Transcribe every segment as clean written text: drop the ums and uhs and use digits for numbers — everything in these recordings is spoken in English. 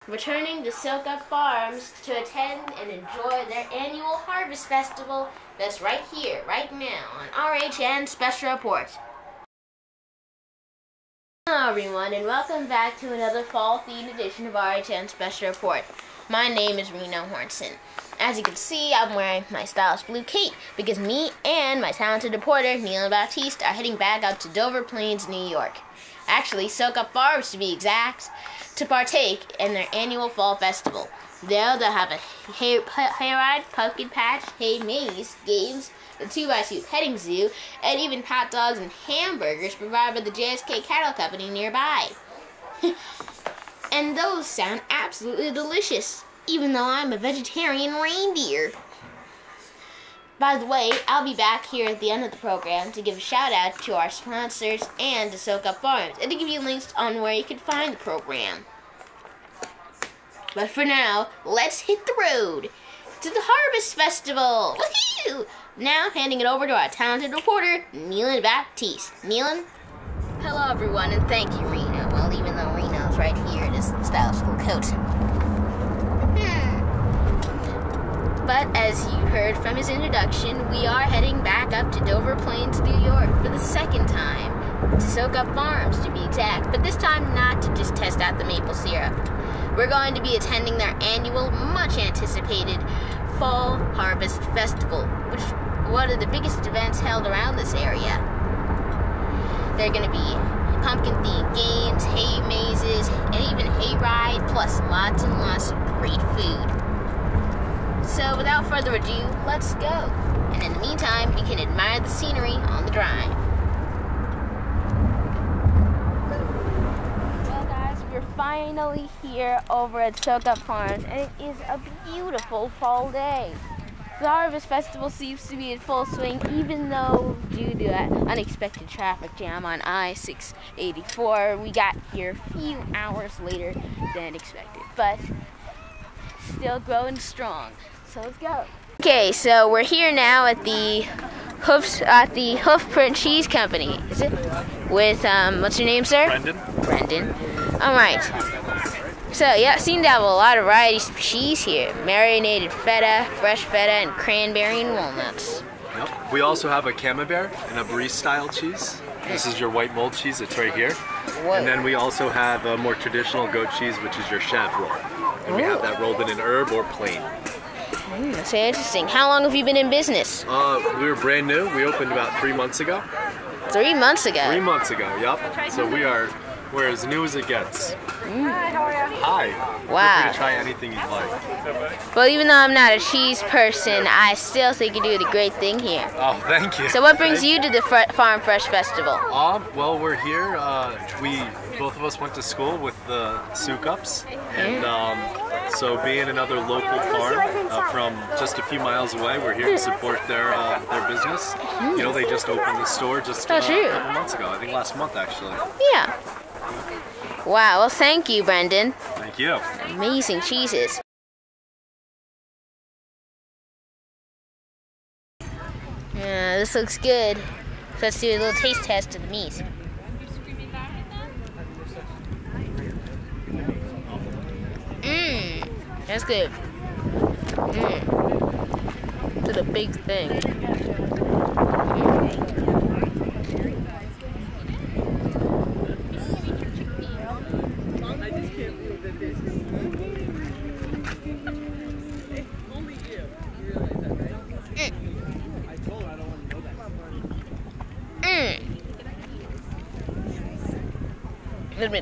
returning to Soukup Farms to attend and enjoy their annual Harvest Festival that's right here, right now, on RHN Special Report. Hello everyone, and welcome back to another fall-themed edition of RHN Special Report. My name is Reno Hornson. As you can see, I'm wearing my stylish blue cape because me and my talented reporter, Neillan Baptiste, are heading back up to Dover Plains, New York. Actually, Soukup Farms to be exact, to partake in their annual fall festival. There they'll have a hayride, pumpkin patch, hay maze, games, the 2x2 petting zoo, and even hot dogs and hamburgers provided by the JSK Cattle Company nearby. And those sound absolutely delicious, even though I'm a vegetarian reindeer. By the way, I'll be back here at the end of the program to give a shout out to our sponsors and to Soukup Farms, and to give you links on where you can find the program. But for now, let's hit the road to the Harvest Festival. Woohoo! Now handing it over to our talented reporter, Neillan Baptiste. Neillan? Hello everyone, and thank you, Reno. Well, even though Reno's right here in his stylish little coat. But as you heard from his introduction, we are heading back up to Dover Plains, New York for the second time, to Soukup Farms to be exact, but this time not to just test out the maple syrup. We're going to be attending their annual, much anticipated Fall Harvest Festival, which is one of the biggest events held around this area. There are going to be pumpkin-themed games, hay mazes, and even hayride, plus lots and lots of great food. So without further ado, let's go. And in the meantime, we can admire the scenery on the drive. Well guys, we're finally here over at Soukup Farms, and it is a beautiful fall day. The Harvest Festival seems to be in full swing, even though due to that unexpected traffic jam on I-684, we got here a few hours later than expected, but still growing strong. So let's go. Okay, so we're here now at the Hoofprint Cheese Company. Is it? With what's your name, sir? Brendan. All right. So yeah, seem to have a lot of varieties of cheese here: marinated feta, fresh feta, and cranberry and walnuts. Yep. We also have a camembert and a brie-style cheese. This is your white mold cheese. It's right here. Whoa. And then we also have a more traditional goat cheese, which is your chèvre roll. And we have that rolled in an herb or plain. That's very interesting. How long have you been in business? We were brand new. We opened about 3 months ago. 3 months ago? 3 months ago, yep. So we're as new as it gets. Hi, how are you? Hi. Wow. Feel free to try anything you'd like. Well, even though I'm not a cheese person, I still think you're doing a great thing here. Oh, thank you. So what brings you to the Farm Fresh Festival? Well, we're here. Both of us went to school with the Soukups, and so being another local farm from just a few miles away, we're here to support their business. You know, they just opened the store just a couple months ago. I think last month, actually. Yeah. Wow. Well, thank you, Brendan. Thank you. Amazing cheeses. Yeah, this looks good. So let's do a little taste test of the meat. That's good. It's a big thing.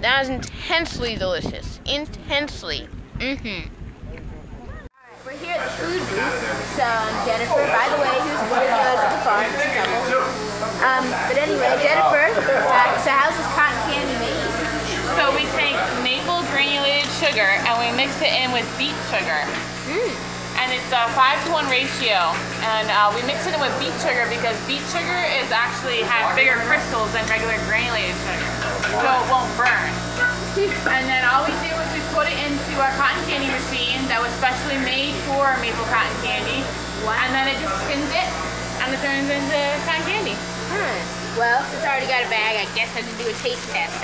That is intensely delicious. Intensely. We're here at the food booth. So Jennifer, by the way, who's one of those at the farm. But anyway, Jennifer, so how's this cotton candy made? So we take maple granulated sugar and we mix it in with beet sugar. And it's a 5-to-1 ratio. And we mix it in with beet sugar because beet sugar has bigger crystals than regular granulated sugar. So it won't burn. And then all we do is we put it into our cotton candy machine that was specially made for maple cotton candy. Wow. And then it just spins it and it turns into cotton candy. Well, since I already got a bag, I guess I can do a taste test.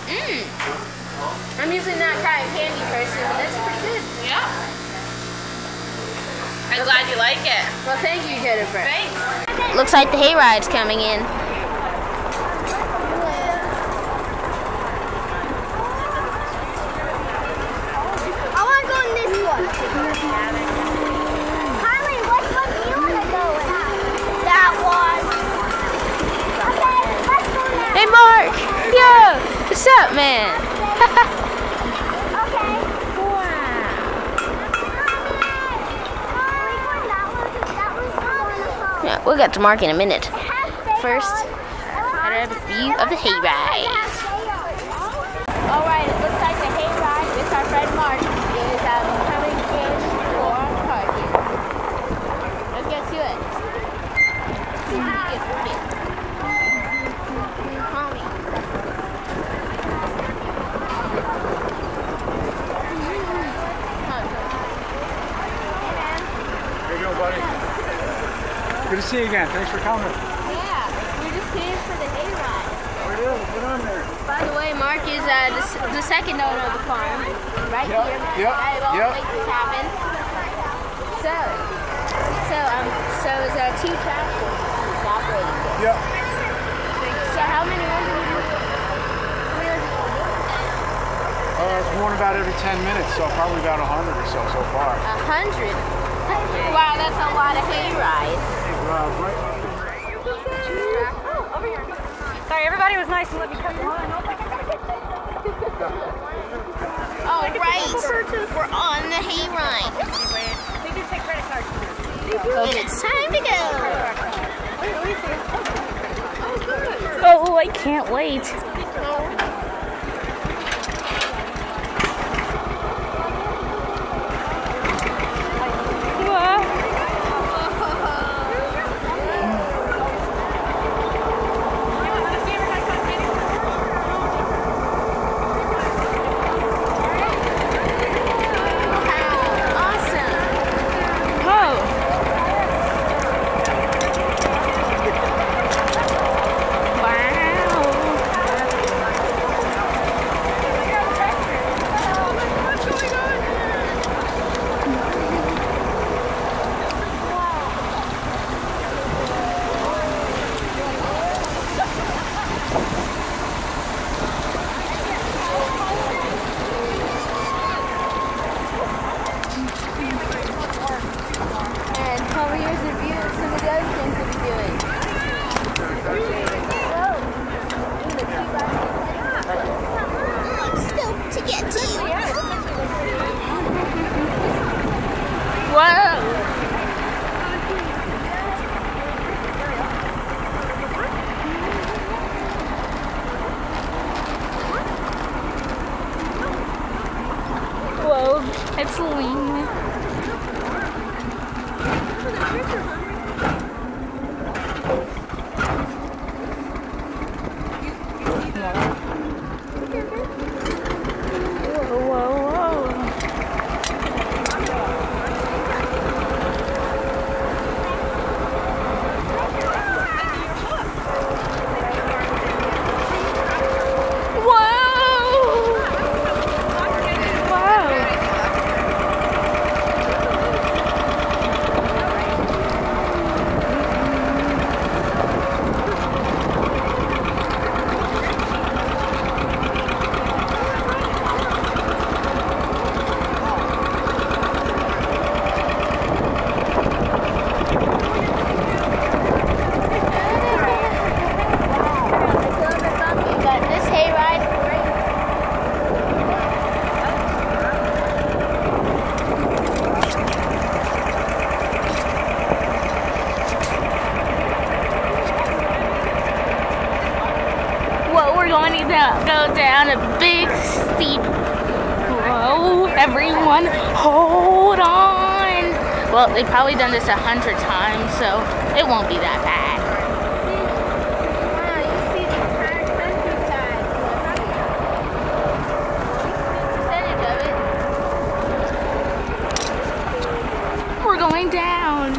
I'm usually not a cotton candy person, but that's pretty good. Yeah. I'm glad you like it. Well, thank you, Jennifer. Thanks. Looks like the hayride's coming in. I want to go in this one. Harley, which one do you want to go in? That one. Okay, let's go now. Hey, Mark! Yo! What's up, man? Okay. Yeah, we'll get to Mark in a minute. First, I have a view of the hayride. Alright, it looks like the hayride with our friend Mark is coming in for parking. Let's get to it. How you doing, buddy? Good to see you again. Thanks for coming. Yeah, we're just here for the hayride. How are you? Get on there. By the way, Mark is the second owner of the farm, right here. It all makes this happen. So is two tractors operating this. Yep. So how many ones are you doing? It's one about every 10 minutes, so probably about 100 or so far. 100? Wow, that's a lot of hayride. Sorry, everybody was nice and let me cut the line. Oh, right. We're on the hayride. They do take credit cards. And it's time to go. Oh, I can't wait. It's lean. Go down a big steep. Whoa, everyone, hold on. Well, they've probably done this 100 times, so it won't be that bad. Wow, you see the entire countryside. Percentage of it. We're going down.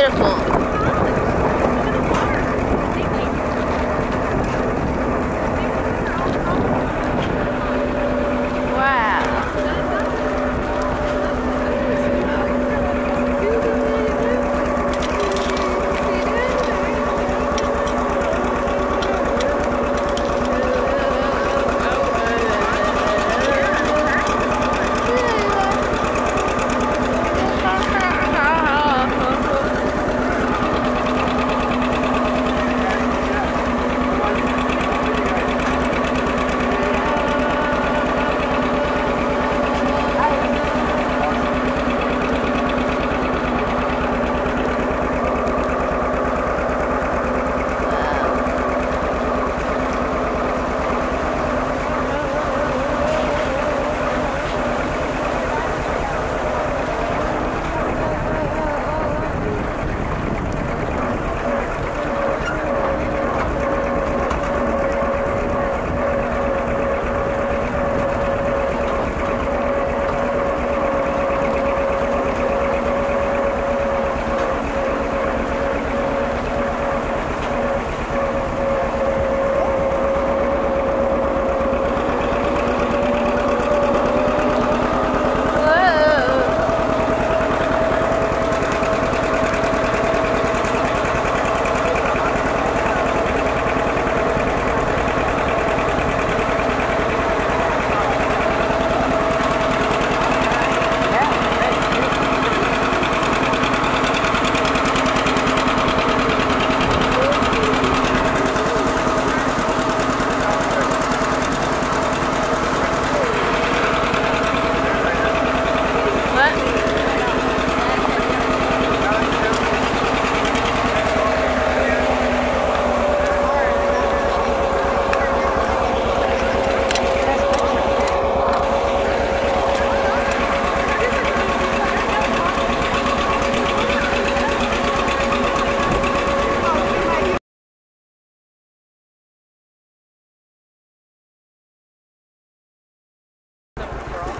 beautiful.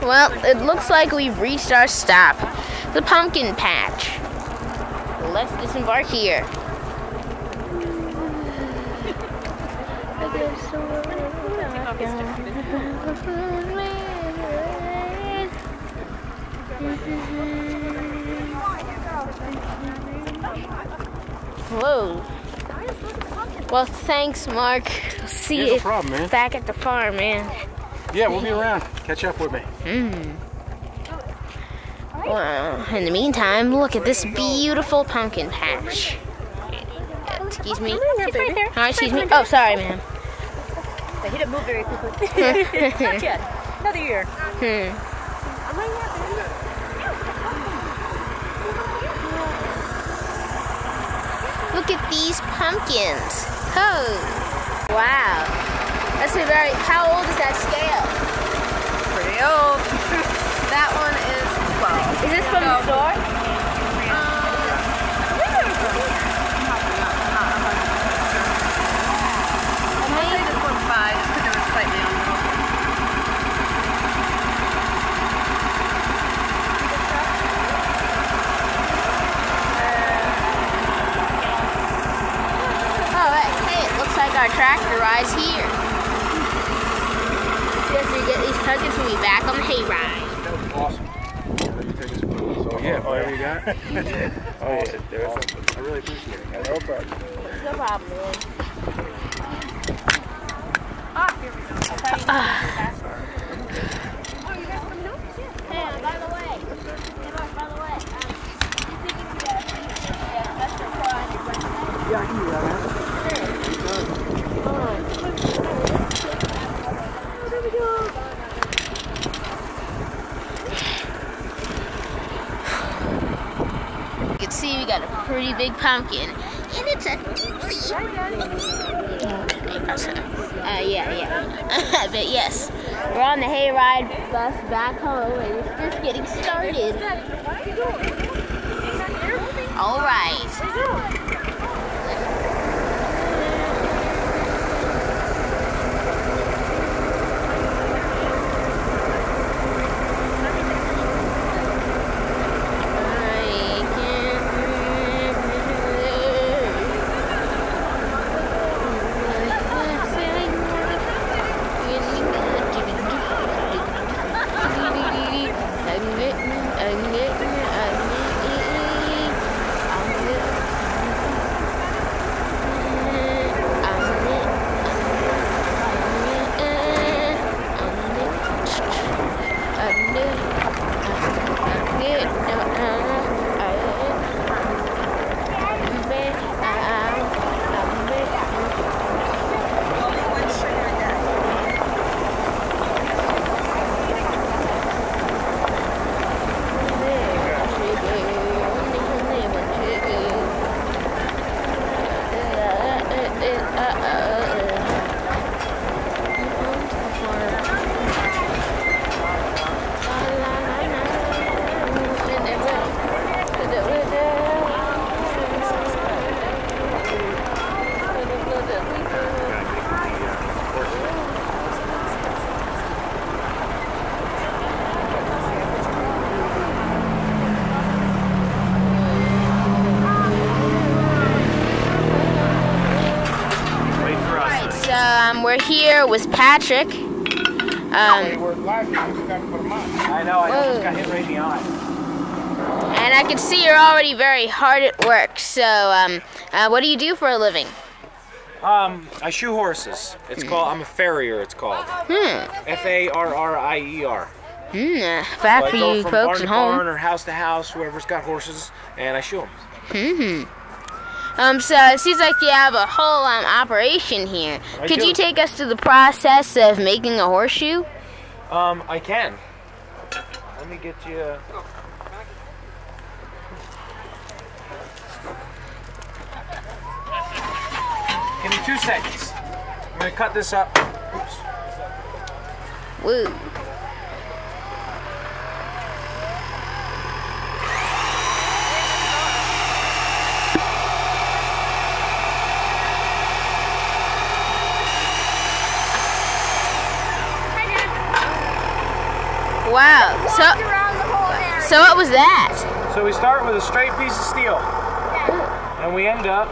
Well, it looks like we've reached our stop, the pumpkin patch. Let's disembark here. Whoa. Well, thanks, Mark. See you back at the farm, man. Yeah, we'll be around. Catch up with me. Well, in the meantime, look at this beautiful pumpkin patch. Excuse me. Right there. Oh, excuse me. Oh, sorry, ma'am. He didn't move very quickly. Not yet. Another year. Look at these pumpkins. Oh, wow. That's a very, how old is that scale? Pretty old. That one is 12. Is this from the store? I'll say this one's 5 just because it was slightly on the old. Hey, it looks like our tractor rides here. So after we get these pumpkins, we'll be back on the hayride. Awesome. So yeah, whatever you got. Oh yeah, there's something. I really appreciate it. No problem. No problem, man. Here we go. I'll tell you faster. Oh, you guys coming up? Hey, by the way, you think if you have special report? Yeah, I can do that, man. There we go. You can see we got a pretty big pumpkin, and it's a yeah. But yes, we're on the hayride bus back home, and it's just getting started. All right. here with Patrick. I know, I just got hit right in the eye. And I can see you're already very hard at work. So, what do you do for a living? I shoe horses. It's called, I'm a farrier, it's called. F-A-R-R-I-E-R. Fact for So I you go from folks barn at to home. barn or house to house, whoever's got horses, and I shoe them. So it seems like you have a whole operation here. Could do. you take us through the process of making a horseshoe? I can. Let me get you. Give me 2 seconds. I'm gonna cut this up. Oops. Woo. Wow. So what was that? So we start with a straight piece of steel, and we end up.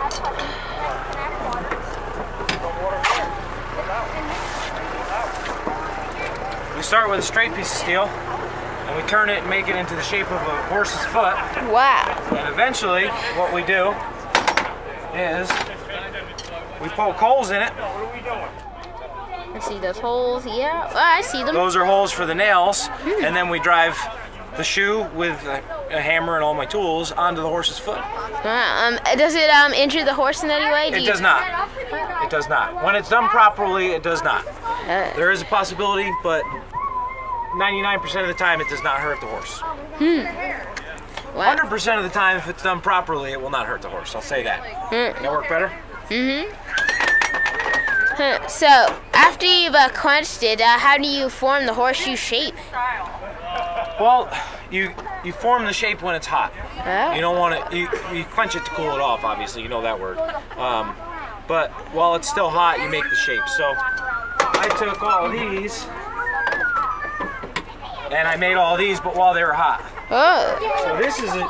We start with a straight piece of steel, and we turn it and make it into the shape of a horse's foot. Wow. And eventually, what we do is we poke holes in it. Let's see those holes. Yeah. Oh, I see them. Those are holes for the nails, and then we drive the shoe with a hammer and all my tools onto the horse's foot. Does it injure the horse in any way? It does not. It does not. When it's done properly, it does not. There is a possibility, but 99% of the time, it does not hurt the horse. Wow. 100% of the time, if it's done properly, it will not hurt the horse. I'll say that. That work better? So, after you've quenched it, how do you form the horseshoe shape? Well, you form the shape when it's hot. Oh. You don't want to, you quench it to cool it off, obviously, you know that word. But while it's still hot, you make the shape. So I took all these and I made all these, but while they were hot. Oh. So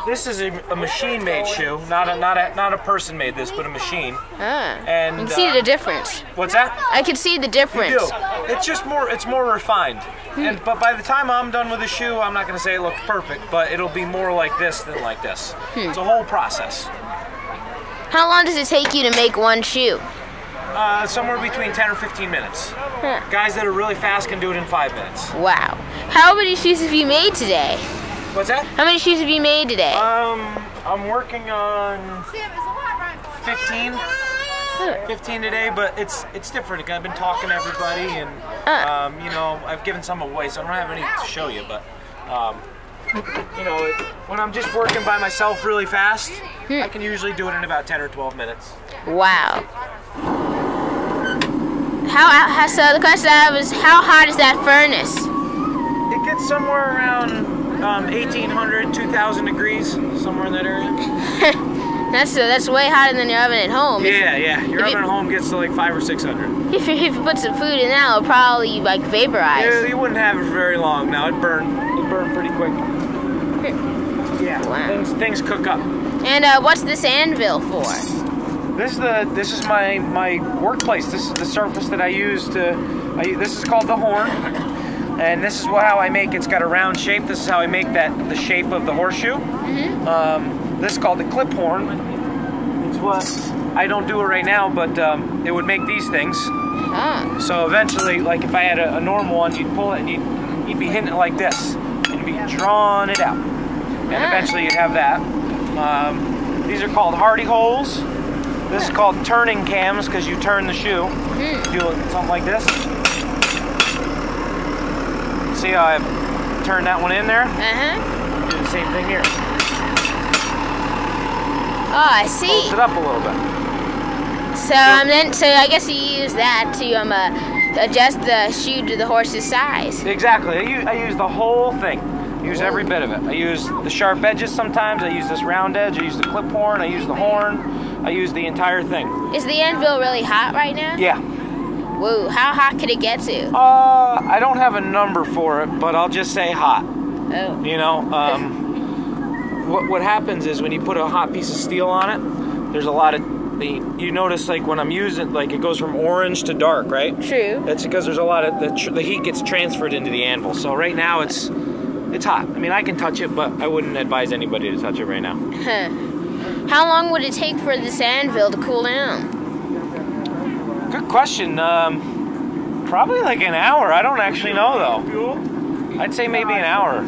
this is a machine-made shoe, not a person made this, but a machine. And I can see the difference. What's that? I can see the difference. You do. It's just more refined. But by the time I'm done with the shoe, I'm not going to say it looks perfect, but it'll be more like this than like this. It's a whole process. How long does it take you to make one shoe? Somewhere between 10 or 15 minutes. Guys that are really fast can do it in 5 minutes. Wow. How many shoes have you made today? What's that? How many shoes have you made today? I'm working on 15 today, but it's different. I've been talking to everybody, and you know, I've given some away, so I don't have any to show you. But you know, when I'm just working by myself really fast, I can usually do it in about 10 or 12 minutes. Wow. So the question I have is, how hot is that furnace? It gets somewhere around 1,800, 2,000 degrees, somewhere in that area. That's way hotter than your oven at home. Yeah. Your oven at home gets to like 500 or 600. If you put some food in that, it'll probably like vaporize. Yeah, you wouldn't have it for very long. Now it burned pretty quick. Yeah. Wow. Things cook up. And what's this anvil for? This is my workplace. This is the surface that I use to. This is called the horn, and this is how I make. It's got a round shape. This is how I make the shape of the horseshoe. This is called the clip horn. It's what I don't do it right now, but it would make these things. So eventually, like if I had a normal one, you'd pull it and you'd be hitting it like this, and you'd be drawing it out, and eventually you'd have that. These are called hardy holes. This is called turning cams because you turn the shoe. Do something like this. See how I've turned that one in there? Do the same thing here. Oh, I see. Close it up a little bit. So I guess you use that to adjust the shoe to the horse's size. Exactly. I use the whole thing. I use every bit of it. I use the sharp edges sometimes. I use this round edge. I use the clip horn. I use the horn. I use the entire thing. Is the anvil really hot right now? Yeah. Whoa, how hot could it get to? I don't have a number for it, but I'll just say hot. Oh. You know, what happens is when you put a hot piece of steel on it, there's a lot of you notice like when I'm using, like it goes from orange to dark, right? True. That's because there's a lot of the heat gets transferred into the anvil. So right now it's hot. I mean, I can touch it, but I wouldn't advise anybody to touch it right now. How long would it take for this anvil to cool down? Good question. Probably like an hour. I don't actually know though. I'd say maybe an hour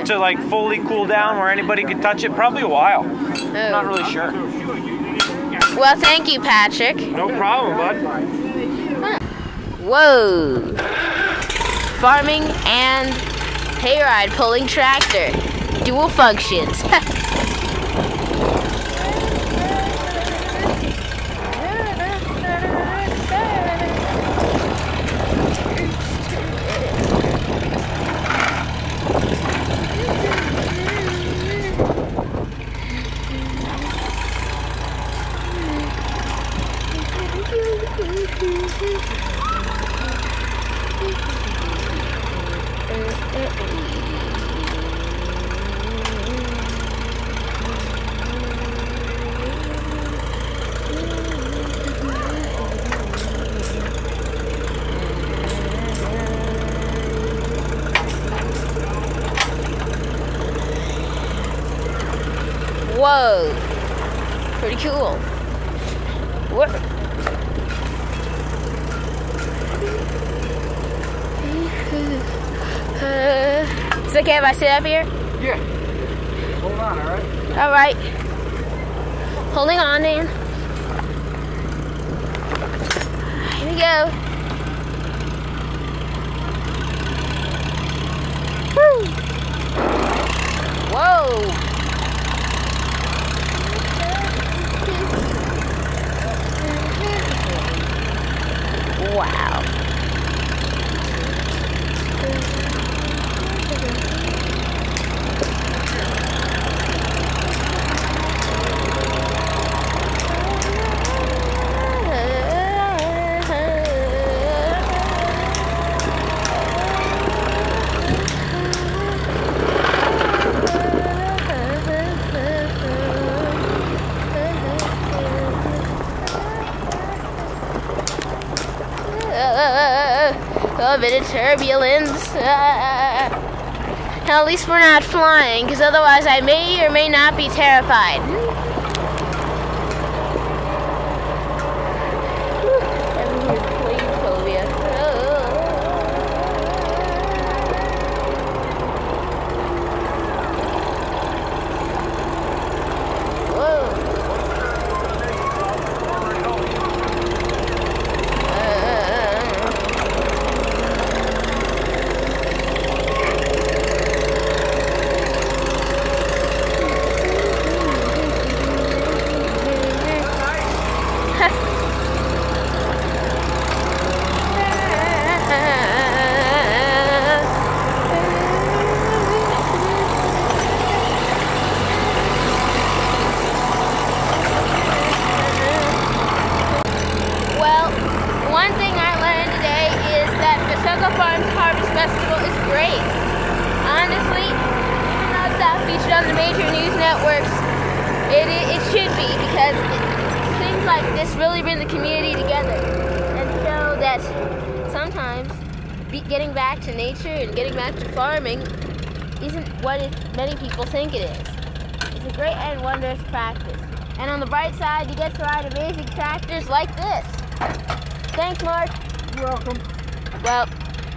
to like fully cool down where anybody could touch it. Probably a while. I'm not really sure. Well, thank you, Patrick. No problem, bud. Whoa. Farming and hayride pulling tractor. Dual functions. Whoa, pretty cool. What? Is it okay if I sit up here? Yeah. Hold on, alright? Alright. Holding on, Dan. Here we go. Woo! Whoa! Wow. A bit of turbulence. At least we're not flying, because otherwise I may or may not be terrified. Soukup Farms Harvest Festival is great. Honestly, even though it's not featured on the major news networks, it should be, because things like this really bring the community together and show that sometimes getting back to nature and getting back to farming isn't what many people think it is. It's a great and wondrous practice. And on the bright side, you get to ride amazing tractors like this. Thanks, Mark. You're welcome. Well,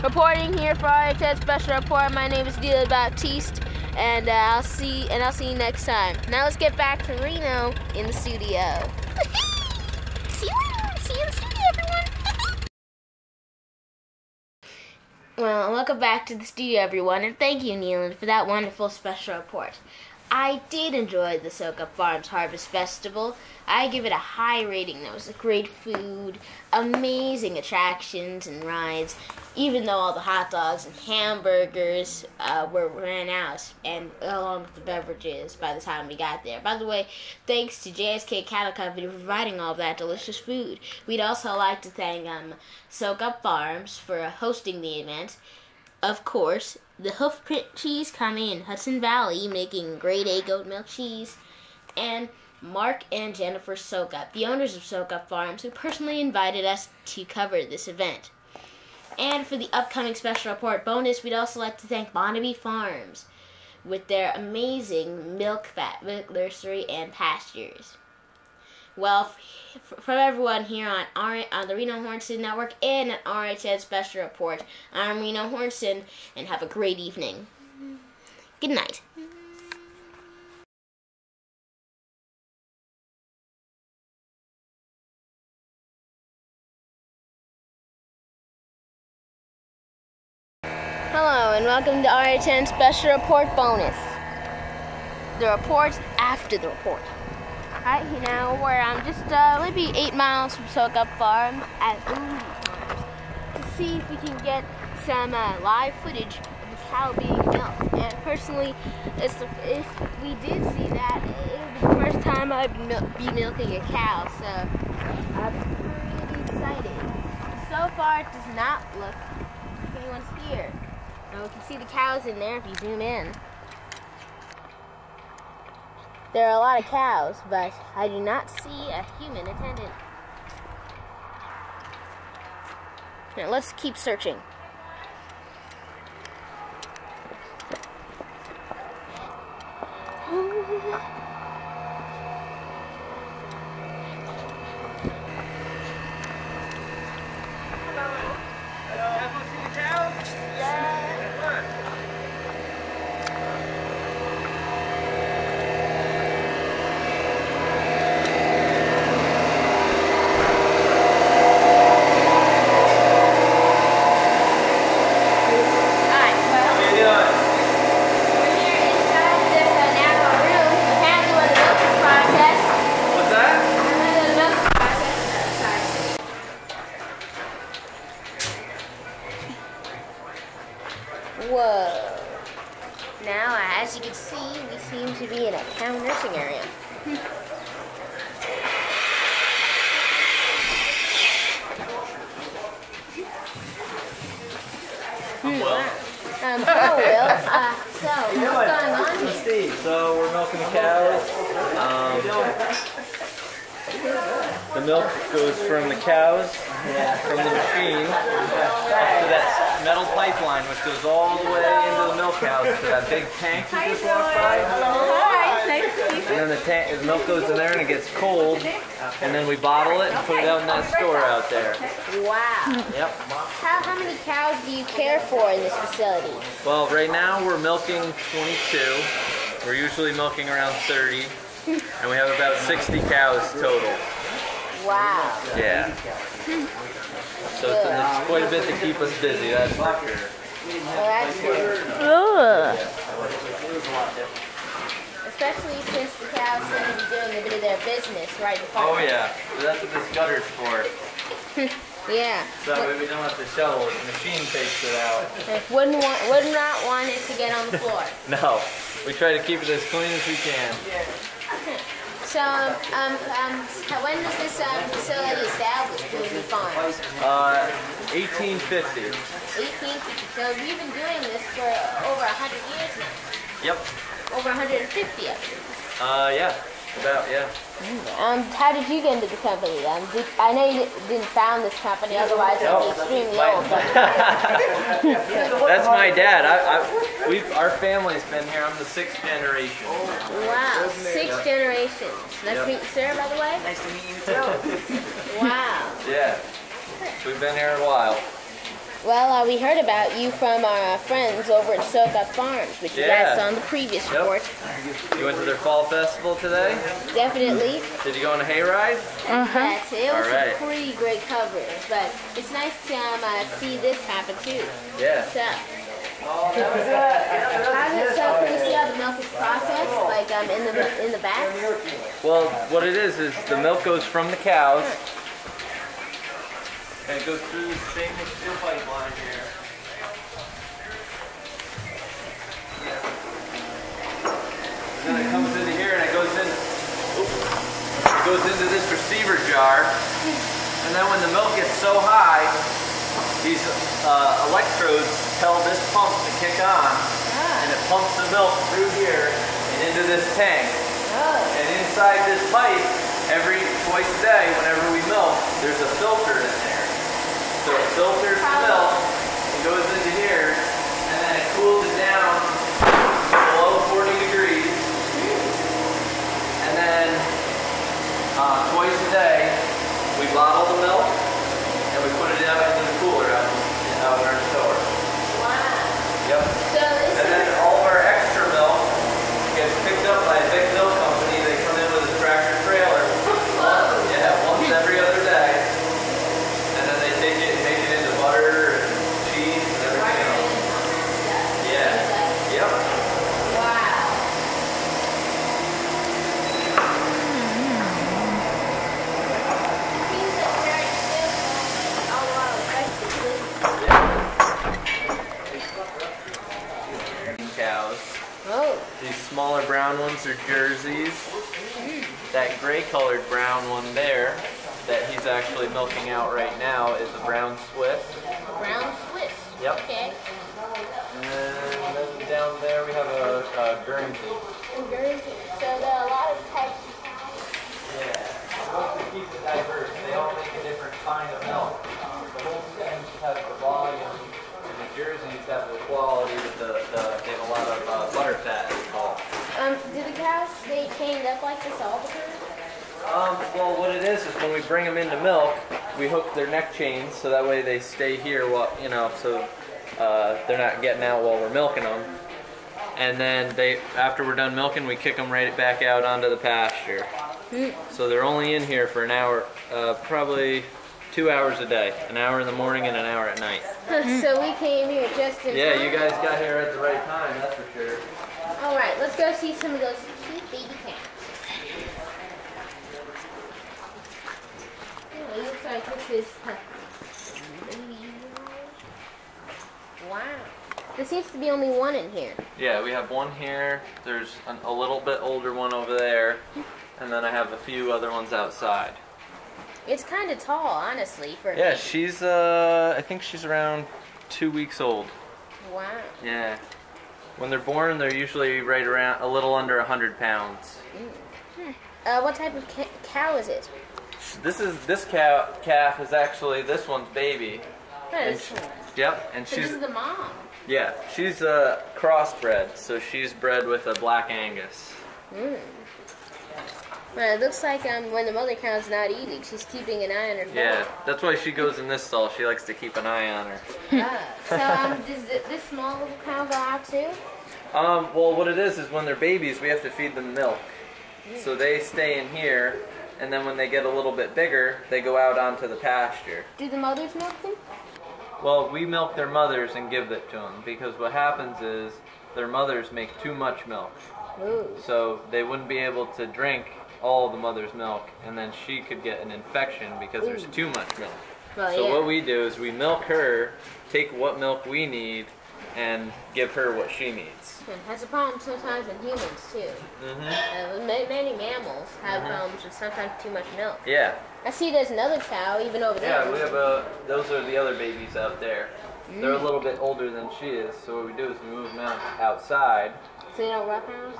reporting here for RHN Special Report, my name is Neillan Baptiste, and I'll see you next time. Now let's get back to Reno in the studio. See you in the studio, everyone. Well, welcome back to the studio, everyone, and thank you, Neillan, for that wonderful special report. I did enjoy the Soukup Farms Harvest Festival. I give it a high rating. There was great food, amazing attractions and rides, even though all the hot dogs and hamburgers ran out, and along with the beverages by the time we got there. By the way, thanks to JSK Cattle Company for providing all of that delicious food. We'd also like to thank Soukup Farms for hosting the event. Of course, the Hoofprint cheese company in Hudson Valley making grade A goat milk cheese, and Mark and Jennifer Soukup, the owners of Soukup Farms, who personally invited us to cover this event. And for the upcoming special report bonus, we'd also like to thank Brookby Farms with their amazing milk nursery and pastures. Well, from everyone here on the Reno Hornson Network and at RHN Special Report, I'm Reno Hornson, and have a great evening. Good night. Hello and welcome to RHN Special Report Bonus. The report after the report. Alright, now we're just maybe 8 miles from Soukup Farm at Brookby Farms to see if we can get some live footage of the cow being milked. And personally, if we did see that, it would be the first time I'd be milking a cow, so I'm pretty excited. So far, it does not look like anyone's here. Now we can see the cows in there if you zoom in. There are a lot of cows, but I do not see a human attendant. Now let's keep searching. Whoa. Now, as you can see, we seem to be in a cow nursing area. Well. Hello, Will. So, what's going on here? Steve, so we're milking the cows. The milk goes from the cows, from the machine, up to that metal pipeline, which goes all the way into the milk house to that big tank you just walked by. And then the milk goes in there and it gets cold, and then we bottle it and put it out in that store out there. Wow. Yep. How many cows do you care for in this facility? Well, right now we're milking 22. We're usually milking around 30, and we have about 60 cows total. Wow. Yeah. So it's quite a bit to keep us busy, that's for sure. Well, that's good. Ugh. Especially since the cows seem to be doing a bit of their business right in front Oh of us. yeah, so that's what this gutter's for. Yeah. So that way we don't have to shovel it, the machine takes it out. Would not want it to get on the floor. No, we try to keep it as clean as we can. So, when was this facility established, Brookby Farms? 1850. 1850. So you've been doing this for over 100 years now. Yep. Over 150 actually. Yeah. About, yeah. How did you get into the company? I know you didn't found this company, otherwise it would be extremely old. That's my dad. Our family's been here. I'm the 6th generation. Wow, 6 generations. Nice to meet you, sir, by the way. Nice to meet you too. Wow. Yeah. We've been here a while. Well, we heard about you from our friends over at Soukup Farms, which you guys saw in the previous report. You went to their fall festival today? Definitely. Did you go on a hayride? Yes, it was Alright. some pretty great coverage, but it's nice to see this happen too. Yeah. So, can you see how the milk is processed, like in the back? Well, what it is the milk goes from the cows, and it goes through the stainless steel pipeline here. And then it comes into here and it goes into this receiver jar. And then when the milk gets so high, these electrodes tell this pump to kick on, and it pumps the milk through here and into this tank. And inside this pipe, twice a day, whenever we milk, there's a filter in there. So it filters the milk and goes into here, and then it cools it down below 40 degrees. And then twice a day, we bottle the milk and we put it out into the cooler out in our store. Wow. Yep. So this And then all of our extra milk gets picked up by a big milk company. They come in with a tractor trailer. Once every other day. And then they take it and make it into butter and cheese and everything else. Yeah. Yep. Wow. Seems like very simple. Oh wow, Cows. Oh. These smaller brown ones are Jerseys. That gray colored brown one there that he's actually milking out right now is a brown Swiss. Brown Swiss. Yep. Okay. And then down there we have a Guernsey. So there are a lot of types. Yeah. Once we keep it diverse, they all make a different kind of milk. The Holsteins have the volume, and the Jerseys have the quality with they have a lot of butter fat, it's called. Do the cows stay chained up like this all the time? Well, what it is when we bring them into milk, we hook their neck chains so that way they stay here while, so they're not getting out while we're milking them. And then after we're done milking, we kick them right back out onto the pasture. So they're only in here for an hour, probably 2 hours a day, an hour in the morning and an hour at night. So we came here just in time. Yeah, you guys got here at the right time, that's for sure. All right, let's go see some of those cute baby cats. Oh, it looks like this is wow. There seems to be only one in here. Yeah, we have one here. There's a little bit older one over there, and then I have a few other ones outside. It's kind of tall, honestly. Yeah, she's I think she's around 2 weeks old. Wow. Yeah. When they're born, they're usually right around a little under 100 pounds. What type of cow is it? This calf is actually this one's baby. Yep, and So she's this is the mom. yeah, she's crossbred, so she's bred with a Black Angus. Well, it looks like when the mother cow's not eating, she's keeping an eye on her food. Yeah, that's why she goes in this stall. She likes to keep an eye on her. So does this small little cow go out too? Well, what it is when they're babies, we have to feed them milk. So they stay in here, and then when they get a little bit bigger, they go out onto the pasture. Do the mothers milk them? Well, we milk their mothers and give it to them, because what happens is their mothers make too much milk. Ooh. So they wouldn't be able to drink all the mother's milk, and then she could get an infection because there's too much milk. Well, So yeah. what we do is we milk her, take what milk we need, and give her what she needs. That's a problem sometimes in humans too. Many mammals have problems with sometimes too much milk. Yeah. I see there's another cow even over there. Yeah, we have those are the other babies out there. They're a little bit older than she is, so what we do is we move them outside. So you don't roughhouse?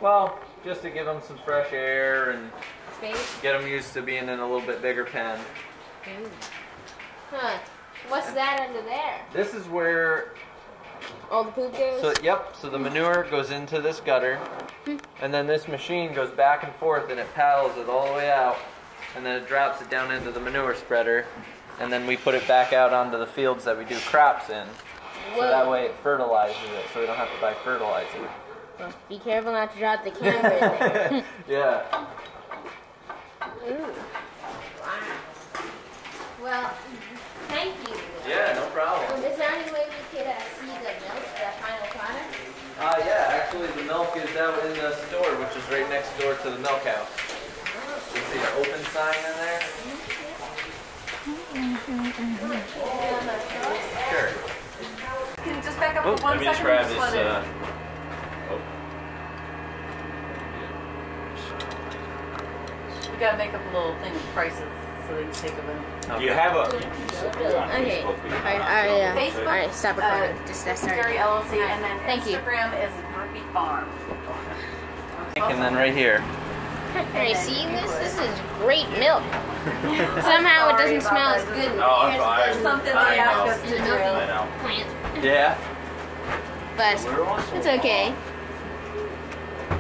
Well, just to give them some fresh air and Space? get them used to being in a little bit bigger pen. Huh. What's that under there? This is where, All the poop goes? so the manure goes into this gutter, and then this machine goes back and forth and it paddles it all the way out, and then it drops it down into the manure spreader, and then we put it back out onto the fields that we do crops in. So that way it fertilizes it, so we don't have to buy fertilizer. Well, be careful not to drop the camera in there. Yeah. Ooh. Wow. Well, thank you. Yeah, no problem. Is there any way we could see the milk, the final product? Yeah, actually the milk is out in the store, which is right next door to the milk house. You see an open sign in there? Sure. Can you just back up for 1 second? Let me just grab this. We gotta make up a little thing with prices so they can take them in. Do you have a? Okay. Facebook? Alright, stop recording. Just that started. Dairy LLC, and then Thank you. Instagram is Brookby Farms. And then right here. Alright, see this? This is great milk. Somehow it doesn't smell as good as Something they ask us to in the do. milking plant. Yeah. But it's okay.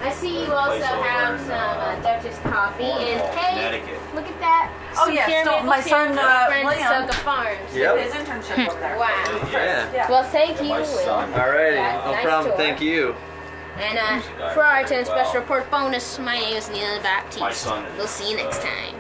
I see you also have some Duchess coffee, and hey, look at that. Oh, yes, Secure so maple my syrup son, from William. Soukup Farms. Yep. His internship up there. Wow. Yeah. Well, thank you, Will. Alrighty. No Nice problem. tour. Thank you. And for our RHN Special Report bonus, my name is Neillan Baptiste. We'll see you next time.